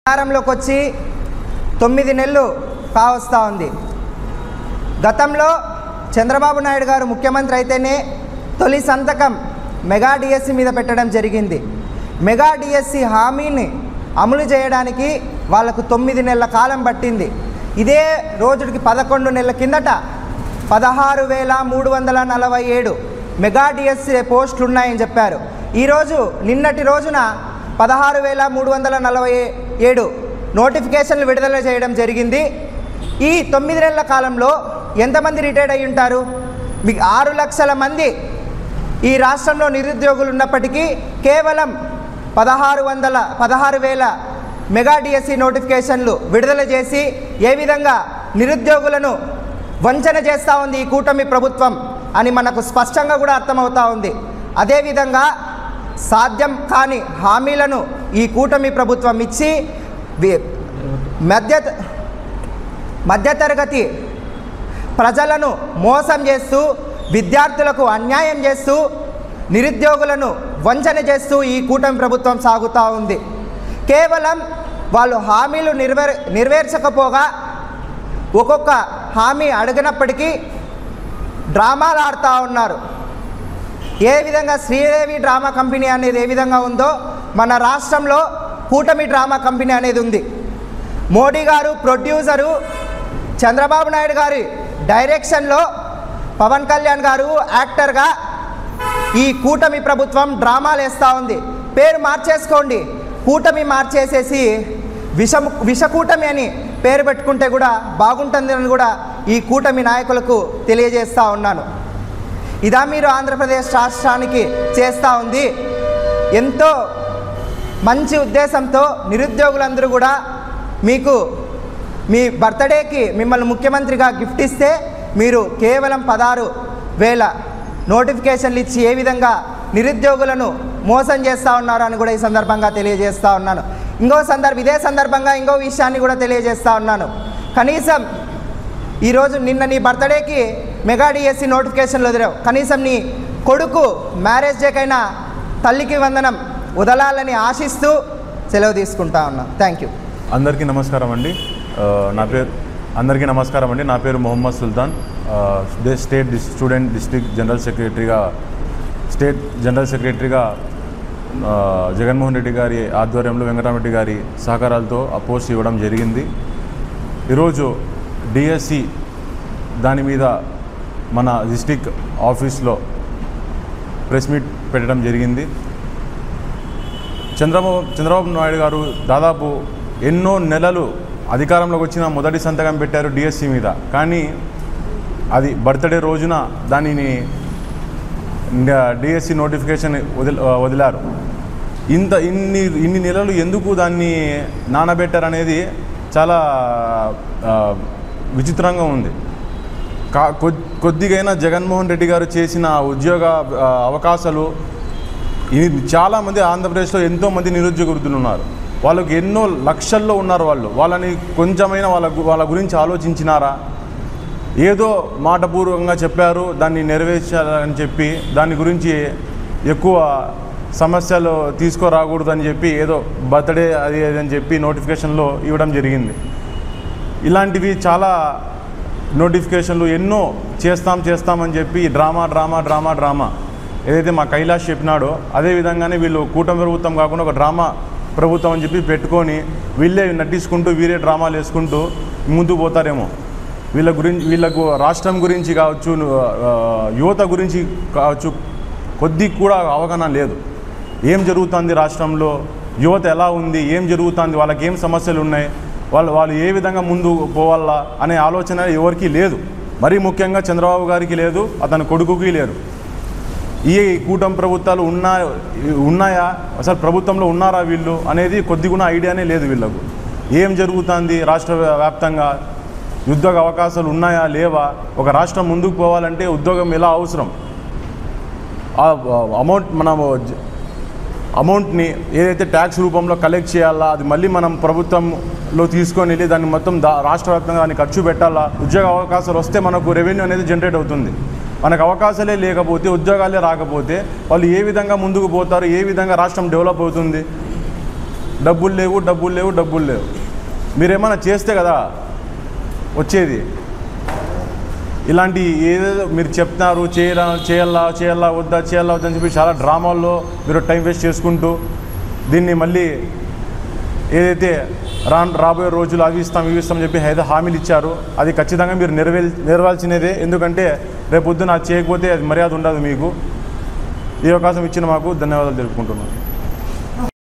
అధికారంలోకి వచ్చి 9 నెలలు కావస్తా ఉంది. గతంలో చంద్రబాబు నాయుడు గారు ముఖ్యమంత్రి అయితేనే తొలి సంతకం మెగా డిఎస్సి మీద పెట్టడం జరిగింది. మెగా డిఎస్సి హామీని అమలు చేయడానికి వాళ్ళకు 9 నెలల కాలం పట్టింది. ఇదే రోజుకి 11 నెలల కిందట 16,347 మెగా డిఎస్సి పోస్టులు ఉన్నాయని చెప్పారు. ఈరోజు నిన్నటి రోజున 16,347 నోటిఫికేషన్లు విడుదల చేయడం జరిగింది. ఈ 9 నెలల కాలంలో ఎంతమంది రిటైర్డ్ అయి ఉంటారు? మీకు 6 లక్షల మంది ఈ రాష్ట్రంలో నిరుద్యోగులు ఉన్నప్పటికీ కేవలం 16,000 మెగా డిఎస్సి నోటిఫికేషన్లు విడుదల చేసి ఏ విధంగా నిరుద్యోగులను వంచన చేస్తూ ఉంది ఈ కూటమి ప్రభుత్వం అని మనకు స్పష్టంగా కూడా అర్థమవుతూ ఉంది. అదేవిధంగా సాధ్యం కాని హామీలను ఈ కూటమి ప్రభుత్వం ఇచ్చి మధ్యతరగతి ప్రజలను మోసం చేస్తూ, విద్యార్థులకు అన్యాయం చేస్తూ, నిరుద్యోగులను వంచన చేస్తూ ఈ కూటమి ప్రభుత్వం సాగుతూ ఉంది. కేవలం వాళ్ళు హామీలు నెరవేర్చకపోగా ఒక్కొక్క హామీ అడిగినప్పటికీ డ్రామాలు ఆడుతూ ఉన్నారు. ఏ విధంగా శ్రీదేవి డ్రామా కంపెనీ అనేది ఏ విధంగా ఉందో మన రాష్ట్రంలో కూటమి డ్రామా కంపెనీ అనేది ఉంది. మోడీ గారు ప్రొడ్యూసరు, చంద్రబాబు నాయుడు గారి డైరెక్షన్లో పవన్ కళ్యాణ్ గారు యాక్టర్గా ఈ కూటమి ప్రభుత్వం డ్రామాలు వేస్తూ ఉంది. పేరు మార్చేసుకోండి, కూటమి మార్చేసేసి విషకూటమి అని పేరు పెట్టుకుంటే కూడా బాగుంటుందని కూడా ఈ కూటమి నాయకులకు తెలియజేస్తూ ఉన్నాను. ఇదా మీరు ఆంధ్రప్రదేశ్ రాష్ట్రానికి చేస్తూ ఉంది? ఎంతో మంచి ఉద్దేశంతో నిరుద్యోగులందరూ కూడా మీకు మీ బర్త్డేకి మిమ్మల్ని ముఖ్యమంత్రిగా గిఫ్ట్ ఇస్తే మీరు కేవలం 16,000 నోటిఫికేషన్లు ఇచ్చి ఏ విధంగా నిరుద్యోగులను మోసం చేస్తూ ఉన్నారో అని కూడా ఈ సందర్భంగా తెలియజేస్తూ ఉన్నాను. ఇదే సందర్భంగా ఇంకో విషయాన్ని కూడా తెలియజేస్తూ ఉన్నాను. కనీసం ఈరోజు నిన్న నీ బర్త్డేకి మెగా డిఎస్సి నోటిఫికేషన్లు వదిలేవు. కనీసం నీ కొడుకు మ్యారేజ్ డేకైనా తల్లికి వందనం వదలాలని ఆశిస్తూ సెలవు తీసుకుంటా ఉన్నా. Thank you. అందరికీ నమస్కారం అండి. నా పేరు మొహమ్మద్ సుల్తాన్. స్టేట్ స్టూడెంట్ డిస్ట్రిక్ట్ జనరల్ సెక్రటరీగా జగన్మోహన్ రెడ్డి గారి ఆధ్వర్యంలో వెంకటరామరెడ్డి గారి సహకారాలతో ఆ పోస్ట్ ఇవ్వడం జరిగింది. ఈరోజు డిఎస్సి దాని మీద మన డిస్ట్రిక్ట్ ఆఫీస్లో ప్రెస్ మీట్ పెట్టడం జరిగింది. చంద్రబాబు నాయుడు గారు దాదాపు ఎన్నో నెలలు అధికారంలోకి వచ్చిన మొదటి సంతకం పెట్టారు డిఎస్సి మీద. కానీ అది బర్త్డే రోజున దానిని డిఎస్సి నోటిఫికేషన్ వదిలారు. ఇన్ని నెలలు ఎందుకు దాన్ని నానబెట్టారనేది చాలా విచిత్రంగా ఉంది. కొద్దిగైనా జగన్మోహన్ రెడ్డి గారు చేసిన ఉద్యోగ అవకాశాలు చాలామంది ఆంధ్రప్రదేశ్లో ఎంతోమంది నిరుద్యోగ వృద్ధులు ఉన్నారు. వాళ్ళకు ఎన్నో లక్షల్లో ఉన్నారు. వాళ్ళని కొంచెమైనా వాళ్ళ గురించి ఆలోచించినారా? ఏదో మాటపూర్వకంగా చెప్పారు, దాన్ని నెరవేర్చాలని చెప్పి దాని గురించి ఎక్కువ సమస్యలు తీసుకురాకూడదని చెప్పి ఏదో బర్త్డే అది అని చెప్పి నోటిఫికేషన్లో ఇవ్వడం జరిగింది. ఇలాంటివి చాలా నోటిఫికేషన్లు ఎన్నో చేస్తామని చెప్పి డ్రామా ఏదైతే మా కైలాష్ చెప్పినాడో అదేవిధంగానే వీళ్ళు కూటమి ప్రభుత్వం కాకుండా ఒక డ్రామా ప్రభుత్వం అని చెప్పి పెట్టుకొని వీళ్ళే నటించుకుంటూ వీరే డ్రామాలు వేసుకుంటూ ముందుకు పోతారేమో. వీళ్ళకు రాష్ట్రం గురించి కావచ్చు, యువత గురించి కావచ్చు కొద్దిగా కూడా అవగాహన లేదు. ఏం జరుగుతుంది రాష్ట్రంలో, యువత ఎలా ఉంది, ఏం జరుగుతుంది, వాళ్ళకి ఏం సమస్యలు ఉన్నాయి, వాళ్ళు ఏ విధంగా ముందు పోవాలా అనే ఆలోచన ఎవరికీ లేదు. మరీ ముఖ్యంగా చంద్రబాబు గారికి లేదు, అతని కొడుకుకి లేదు. ఈ కూటమి ప్రభుత్వాలు ఉన్నాయా, అసలు ప్రభుత్వంలో ఉన్నారా వీళ్ళు అనేది కొద్దిగా ఐడియానే లేదు వీళ్ళకు. ఏం జరుగుతుంది రాష్ట్ర వ్యాప్తంగా, ఉద్యోగ అవకాశాలు ఉన్నాయా లేవా, ఒక రాష్ట్రం ముందుకు పోవాలంటే ఉద్యోగం ఎలా అవసరం, అమౌంట్ని ఏదైతే ట్యాక్స్ రూపంలో కలెక్ట్ చేయాలా, అది మళ్ళీ మనం ప్రభుత్వంలో తీసుకొని వెళ్ళి దాన్ని మొత్తం రాష్ట్ర వ్యాప్తంగా దాన్ని ఖర్చు పెట్టాలా. ఉద్యోగ అవకాశాలు వస్తే మనకు రెవెన్యూ అనేది జనరేట్ అవుతుంది. మనకు అవకాశాలే లేకపోతే, ఉద్యోగాలే రాకపోతే వాళ్ళు ఏ విధంగా ముందుకు పోతారు, ఏ విధంగా రాష్ట్రం డెవలప్ అవుతుంది? డబ్బులు లేవు డబ్బులు లేవు డబ్బులు లేవు. మీరేమన్నా చేస్తే కదా వచ్చేది. ఇలాంటి ఏదేదో మీరు చెప్తున్నారు చేయాలా వద్దా అని చెప్పి చాలా డ్రామాల్లో మీరు టైం వేస్ట్ చేసుకుంటూ దీన్ని మళ్ళీ ఏదైతే రాబోయే రోజులు అవి ఇస్తామని చెప్పి ఏదో హామీలు ఇచ్చారు అది ఖచ్చితంగా మీరు నెరవేర్చాల్సినదే. ఎందుకంటే రేపొద్దున అది చేయకపోతే అది మర్యాద ఉండదు మీకు. ఈ అవకాశం ఇచ్చిన మాకు ధన్యవాదాలు తెలుపుకుంటున్నాను.